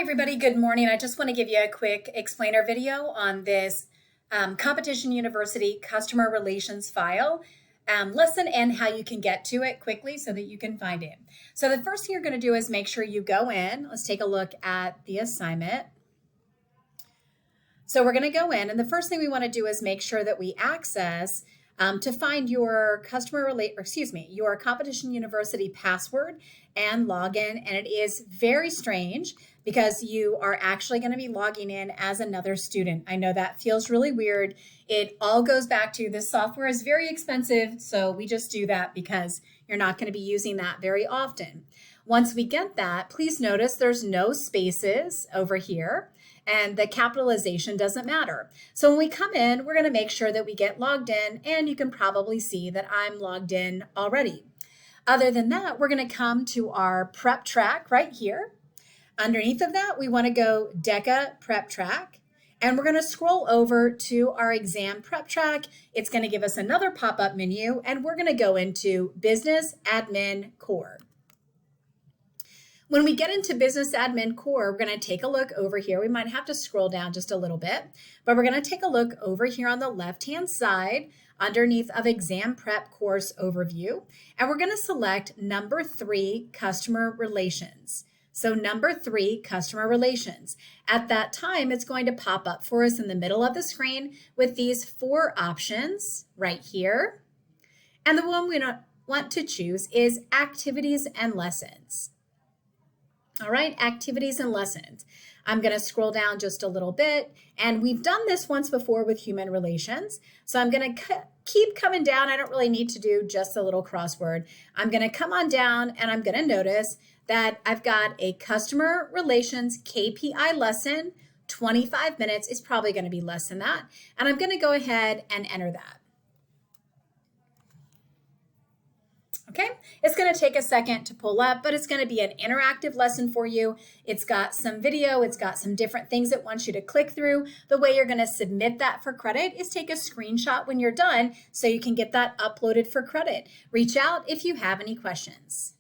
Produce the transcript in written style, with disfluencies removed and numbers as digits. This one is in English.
everybody, good morning. I just want to give you a quick explainer video on this Competition University customer relations file lesson and how you can get to it quickly so that you can find it. So the first thing you're going to do is make sure you go in. Let's take a look at the assignment. So we're going to go in, and the first thing we want to do is make sure that we access to find your your Competition University password and login. And it is very strange because you are actually going to be logging in as another student. I know that feels really weird. It all goes back to this software is very expensive, so we just do that because you're not going to be using that very often. Once we get that, please notice there's no spaces over here, and the capitalization doesn't matter. So when we come in, we're going to make sure that we get logged in, and you can probably see that I'm logged in already. Other than that, we're going to come to our prep track right here. Underneath of that, we want to go DECA prep track, and we're going to scroll over to our exam prep track. It's going to give us another pop-up menu, and we're going to go into Business Admin Core. When we get into Business Admin Core, we're going to take a look over here. We might have to scroll down just a little bit, but we're going to take a look over here on the left-hand side underneath of Exam Prep Course Overview, and we're going to select number 3, Customer Relations. So number 3, Customer Relations. At that time, it's going to pop up for us in the middle of the screen with these 4 options right here. And the one we want to choose is Activities and Lessons. All right, activities and lessons. I'm going to scroll down just a little bit, and we've done this once before with human relations. So I'm going to keep coming down. I don't really need to do just a little crossword. I'm going to come on down, and I'm going to notice that I've got a customer relations KPI lesson. 25 minutes is probably going to be less than that. And I'm going to go ahead and enter that. Okay, it's going to take a second to pull up, but it's going to be an interactive lesson for you. It's got some video, it's got some different things it wants you to click through. The way you're going to submit that for credit is take a screenshot when you're done so you can get that uploaded for credit. Reach out if you have any questions.